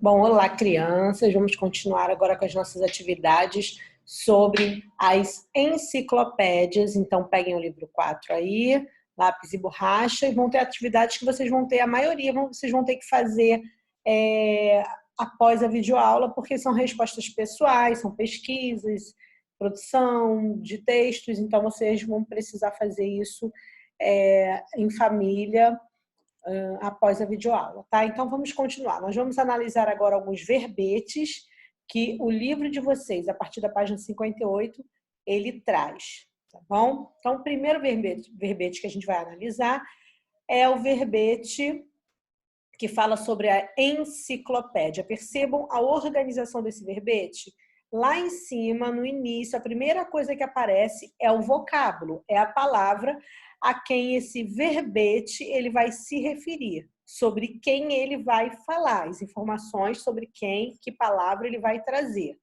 Bom, olá, crianças. Vamos continuar agora com as nossas atividades sobre as enciclopédias. Então, peguem o livro 4 aí, lápis e borracha, e vão ter atividades que vocês vão ter, a maioria vocês vão ter que fazer após a videoaula, porque são respostas pessoais, são pesquisas, produção de textos, então vocês vão precisar fazer isso em família, após a videoaula, tá? Então, vamos continuar. Nós vamos analisar agora alguns verbetes que o livro de vocês, a partir da página 58, ele traz, tá bom? Então, o primeiro verbete que a gente vai analisar é o verbete que fala sobre a enciclopédia. Percebam a organização desse verbete? Lá em cima, no início, a primeira coisa que aparece é o vocábulo, é a palavra a quem esse verbete ele vai se referir, sobre quem ele vai falar, as informações sobre quem, que palavra ele vai trazer,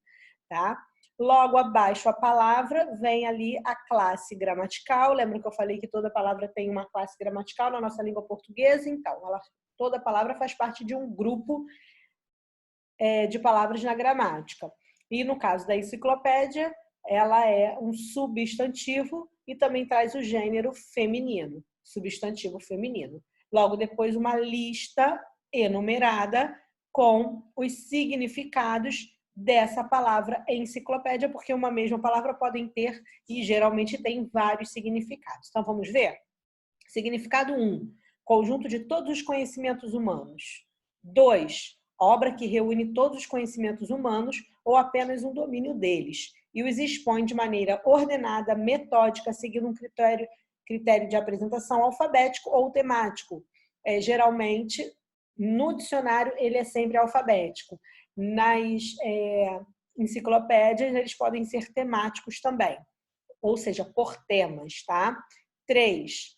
tá? Logo abaixo a palavra vem ali a classe gramatical. Lembra que eu falei que toda palavra tem uma classe gramatical na nossa língua portuguesa? Então, toda palavra faz parte de um grupo de palavras na gramática. E no caso da enciclopédia, ela é um substantivo e também traz o gênero feminino, substantivo feminino. Logo depois, uma lista enumerada com os significados dessa palavra enciclopédia, porque uma mesma palavra podem ter e geralmente tem vários significados. Então, vamos ver? Significado 1, conjunto de todos os conhecimentos humanos. 2, obra que reúne todos os conhecimentos humanos ou apenas um domínio deles e os expõe de maneira ordenada, metódica, seguindo um critério de apresentação alfabético ou temático. Geralmente, no dicionário, ele é sempre alfabético. Nas enciclopédias, eles podem ser temáticos também, ou seja, por temas, tá? 3,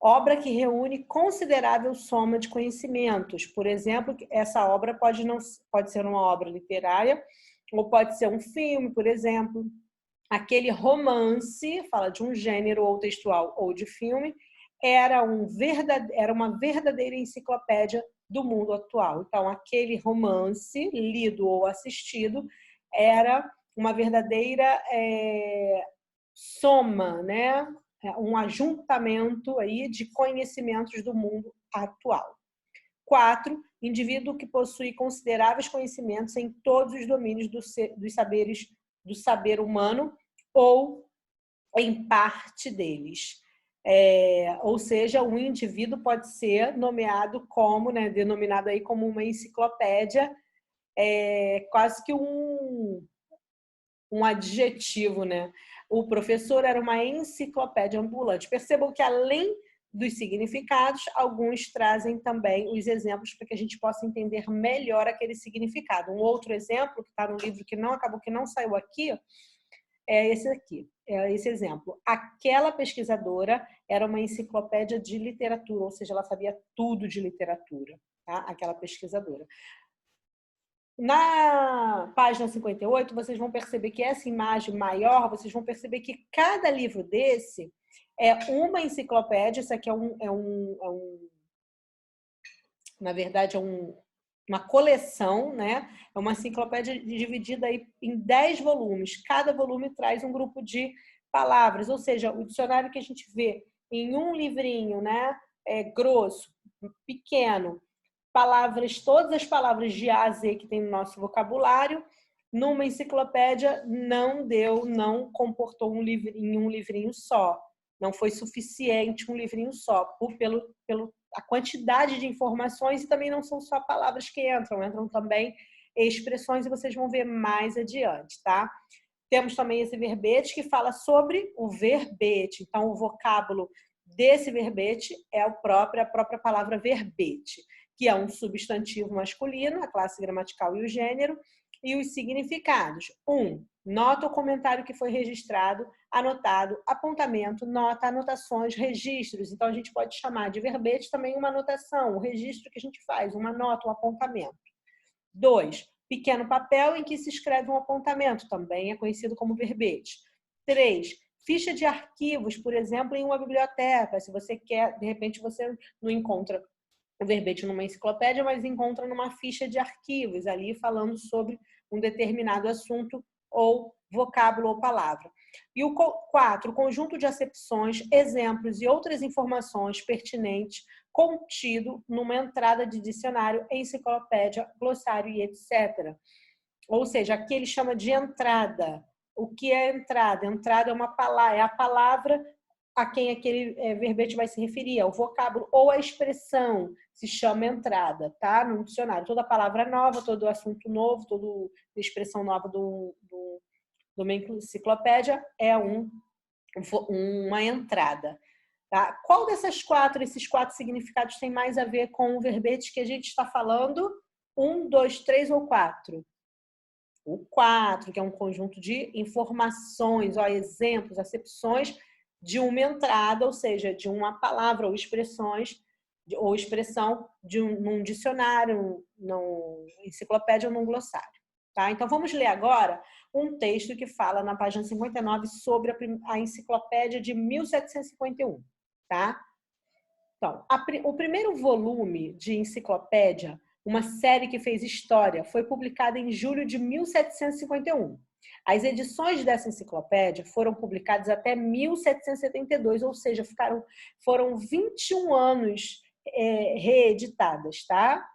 obra que reúne considerável soma de conhecimentos. Por exemplo, essa obra pode ser uma obra literária ou pode ser um filme, por exemplo. Aquele romance, fala de um gênero ou textual ou de filme, era uma verdadeira enciclopédia do mundo atual. Então, aquele romance, lido ou assistido, era uma verdadeira soma, né? Um ajuntamento aí de conhecimentos do mundo atual. 4, indivíduo que possui consideráveis conhecimentos em todos os domínios dos saberes do saber humano ou em parte deles. Ou seja, um indivíduo pode ser nomeado como, né, denominado aí como uma enciclopédia, quase que um adjetivo, né? O professor era uma enciclopédia ambulante. Percebam que, além dos significados, alguns trazem também os exemplos para que a gente possa entender melhor aquele significado. Um outro exemplo, que está no livro que não saiu aqui, é esse aqui, é esse exemplo. Aquela pesquisadora era uma enciclopédia de literatura, ou seja, ela sabia tudo de literatura, tá? Aquela pesquisadora. Na página 58, vocês vão perceber que essa imagem maior, vocês vão perceber que cada livro desse é uma enciclopédia. Isso aqui na verdade, uma coleção, né? É uma enciclopédia dividida aí em 10 volumes. Cada volume traz um grupo de palavras, ou seja, o dicionário que a gente vê em um livrinho, né? Grosso, pequeno, todas as palavras de A a Z que tem no nosso vocabulário, numa enciclopédia não comportou um livrinho só. Não foi suficiente um livrinho só, pelo a quantidade de informações, e também não são só palavras que entram também expressões, e vocês vão ver mais adiante, tá? Temos também esse verbete que fala sobre o verbete. Então, o vocábulo desse verbete é a própria palavra verbete, que é um substantivo masculino, a classe gramatical e o gênero, e os significados. 1. Nota ou comentário que foi registrado, anotado, apontamento, nota, anotações, registros. Então, a gente pode chamar de verbete também uma anotação, um registro que a gente faz, uma nota, um apontamento. 2. Pequeno papel em que se escreve um apontamento, também é conhecido como verbete. 3. Ficha de arquivos, por exemplo, em uma biblioteca. Se você quer, de repente você não encontra o verbete numa enciclopédia, mas encontra numa ficha de arquivos ali falando sobre um determinado assunto ou vocábulo ou palavra. E o 4, conjunto de acepções, exemplos e outras informações pertinentes contido numa entrada de dicionário, enciclopédia, glossário e etc. Ou seja, aqui ele chama de entrada. O que é entrada? Entrada é uma palavra, é a palavra a quem aquele verbete vai se referir, o vocábulo ou a expressão se chama entrada, tá? No dicionário. Toda palavra nova, todo assunto novo, toda expressão nova de uma enciclopédia é uma entrada. Tá? Qual desses quatro significados tem mais a ver com o verbete que a gente está falando? 1, 2, 3 ou 4? O 4, que é um conjunto de informações, exemplos, acepções de uma entrada, ou seja, de uma palavra ou expressão num dicionário, numa enciclopédia ou num glossário. Tá? Então, vamos ler agora um texto que fala na página 59 sobre a enciclopédia de 1751. Tá? Então, o primeiro volume de enciclopédia, uma série que fez história, foi publicada em julho de 1751. As edições dessa enciclopédia foram publicadas até 1772, ou seja, foram 21 anos reeditadas, tá?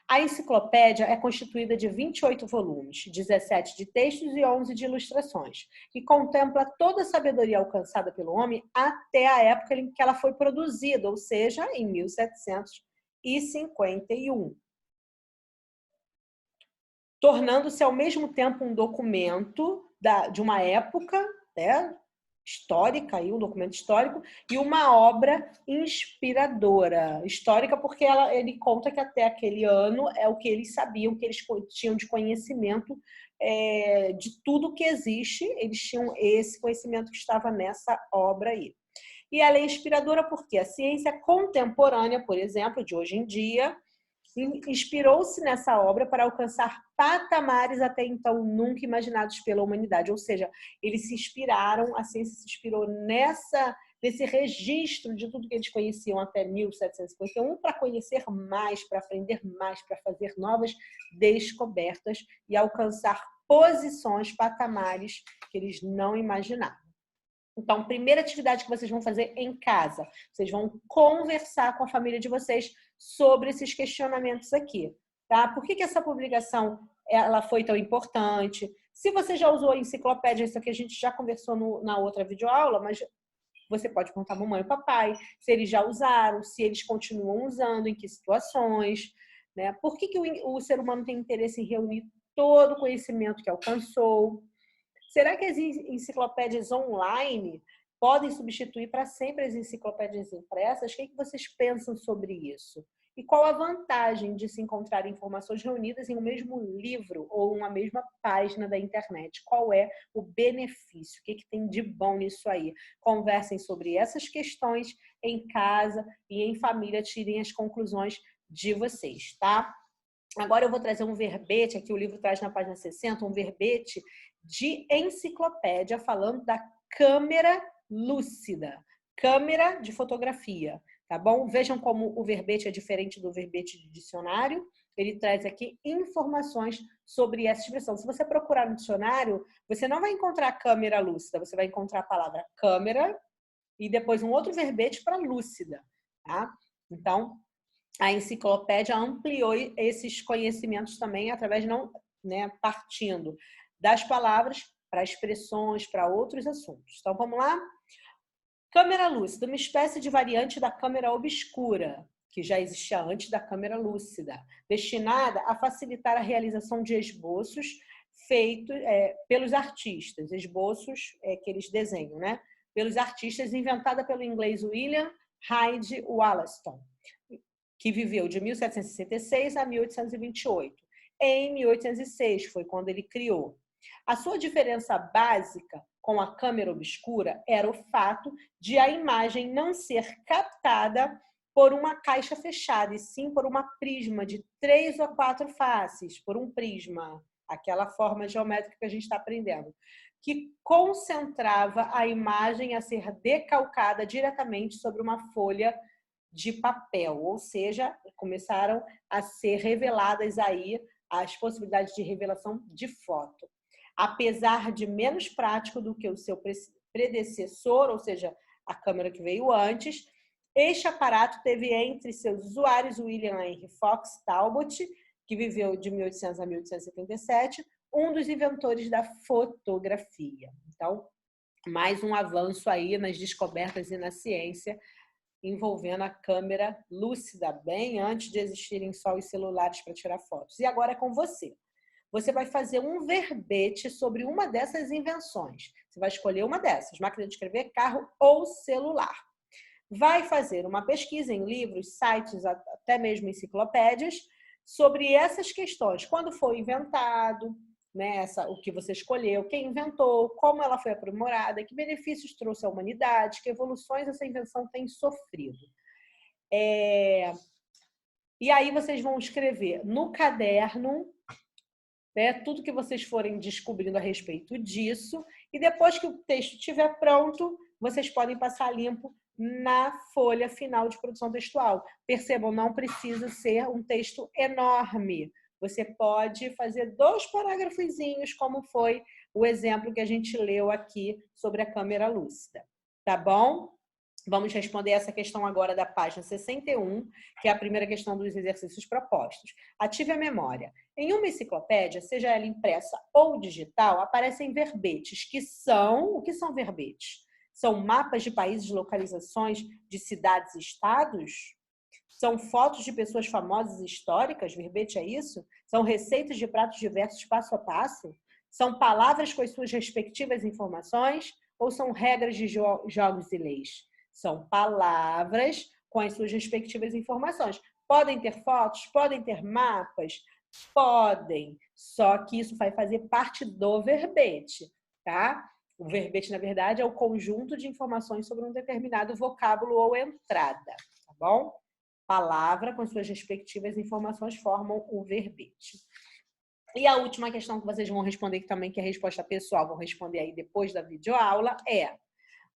A enciclopédia é constituída de 28 volumes, 17 de textos e 11 de ilustrações, e contempla toda a sabedoria alcançada pelo homem até a época em que ela foi produzida, ou seja, em 1751. Tornando-se ao mesmo tempo um documento de uma época, né, histórica, um documento histórico, e uma obra inspiradora. Histórica porque ele conta que até aquele ano é o que eles sabiam, que eles tinham de conhecimento de tudo que existe, eles tinham esse conhecimento que estava nessa obra aí. E ela é inspiradora porque a ciência contemporânea, por exemplo, de hoje em dia, inspirou-se nessa obra para alcançar patamares até então nunca imaginados pela humanidade. Ou seja, eles se inspiraram, a ciência se inspirou nesse registro de tudo que eles conheciam até 1751 para conhecer mais, para aprender mais, para fazer novas descobertas e alcançar posições, patamares que eles não imaginavam. Então, primeira atividade que vocês vão fazer em casa, vocês vão conversar com a família de vocês sobre esses questionamentos aqui, tá? Por que essa publicação ela foi tão importante? Se você já usou a enciclopédia, isso aqui a gente já conversou na outra videoaula, mas você pode perguntar a mamãe e papai se eles já usaram, se eles continuam usando, em que situações, né? Por que o ser humano tem interesse em reunir todo o conhecimento que alcançou? Será que as enciclopédias online podem substituir para sempre as enciclopédias impressas? O que vocês pensam sobre isso? E qual a vantagem de se encontrar informações reunidas em um mesmo livro ou uma mesma página da internet? Qual é o benefício? O que tem de bom nisso aí? Conversem sobre essas questões em casa e em família, tirem as conclusões de vocês, tá? Agora eu vou trazer um verbete, aqui o livro traz na página 60, um verbete de enciclopédia falando da câmera lúcida, câmera de fotografia, tá bom? Vejam como o verbete é diferente do verbete de dicionário. Ele traz aqui informações sobre essa expressão. Se você procurar no dicionário, você não vai encontrar câmera lúcida, você vai encontrar a palavra câmera e depois um outro verbete para lúcida, tá? Então, a enciclopédia ampliou esses conhecimentos também através partindo das palavras para expressões, para outros assuntos. Então, vamos lá? Câmera lúcida, uma espécie de variante da câmera obscura, que já existia antes da câmera lúcida, destinada a facilitar a realização de esboços feitos pelos artistas, esboços que eles desenham, né? Pelos artistas, inventada pelo inglês William Hyde Wollaston, que viveu de 1766 a 1828. Em 1806 foi quando ele criou. A sua diferença básica com a câmera obscura era o fato de a imagem não ser captada por uma caixa fechada, e sim por uma prisma de 3 ou 4 faces, por um prisma, aquela forma geométrica que a gente está aprendendo, que concentrava a imagem a ser decalcada diretamente sobre uma folha de papel, ou seja, começaram a ser reveladas aí as possibilidades de revelação de foto. Apesar de menos prático do que o seu predecessor, ou seja, a câmera que veio antes, este aparato teve entre seus usuários William Henry Fox Talbot, que viveu de 1800 a 1877, um dos inventores da fotografia. Então, mais um avanço aí nas descobertas e na ciência envolvendo a câmera lúcida, bem antes de existirem só os celulares para tirar fotos. E agora é com você. Você vai fazer um verbete sobre uma dessas invenções. Você vai escolher uma dessas, máquina de escrever, carro ou celular. Vai fazer uma pesquisa em livros, sites, até mesmo enciclopédias, sobre essas questões. Quando foi inventado, né, o que você escolheu, quem inventou, como ela foi aprimorada, que benefícios trouxe à humanidade, que evoluções essa invenção tem sofrido. E aí vocês vão escrever no caderno, né, tudo que vocês forem descobrindo a respeito disso, e depois que o texto estiver pronto, vocês podem passar limpo na folha final de produção textual. Percebam, não precisa ser um texto enorme. Você pode fazer 2 parágrafozinhos, como foi o exemplo que a gente leu aqui sobre a câmera lúcida. Tá bom? Vamos responder essa questão agora da página 61, que é a primeira questão dos exercícios propostos. Ative a memória. Em uma enciclopédia, seja ela impressa ou digital, aparecem verbetes, que são... O que são verbetes? São mapas de países, localizações de cidades e estados? São fotos de pessoas famosas e históricas? Verbete é isso? São receitas de pratos diversos passo a passo? São palavras com as suas respectivas informações? Ou são regras de jogos e leis? São palavras com as suas respectivas informações. Podem ter fotos? Podem ter mapas? Podem. Só que isso vai fazer parte do verbete, tá? O verbete, na verdade, é o conjunto de informações sobre um determinado vocábulo ou entrada, tá bom? Palavra com suas respectivas informações formam o verbete. E a última questão que vocês vão responder, que também que é a resposta pessoal, vão responder aí depois da videoaula, é: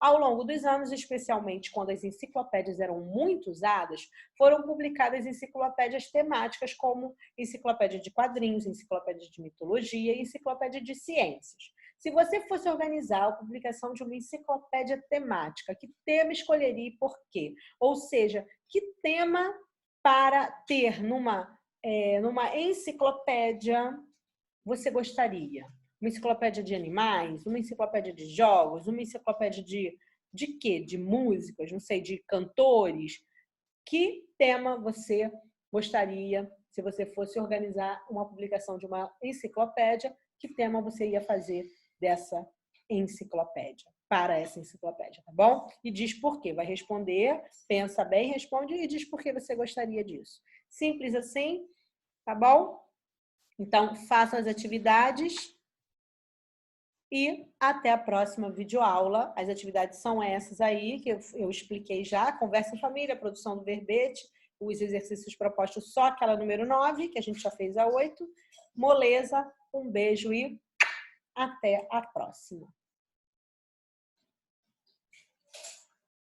ao longo dos anos, especialmente quando as enciclopédias eram muito usadas, foram publicadas enciclopédias temáticas como enciclopédia de quadrinhos, enciclopédia de mitologia e enciclopédia de ciências. Se você fosse organizar a publicação de uma enciclopédia temática, que tema escolheria e por quê? Ou seja, que tema para ter numa enciclopédia você gostaria? Uma enciclopédia de animais? Uma enciclopédia de jogos? Uma enciclopédia de quê? De músicas? Não sei, de cantores? Que tema você gostaria, se você fosse organizar uma publicação de uma enciclopédia, que tema você ia fazer dessa enciclopédia, para essa enciclopédia, tá bom? E diz por quê. Vai responder, pensa bem, responde e diz por que você gostaria disso. Simples assim, tá bom? Então, façam as atividades e até a próxima videoaula. As atividades são essas aí, que eu expliquei já. Conversa em família, produção do verbete, os exercícios propostos só aquela número 9, que a gente já fez a 8. Moleza, um beijo e até a próxima.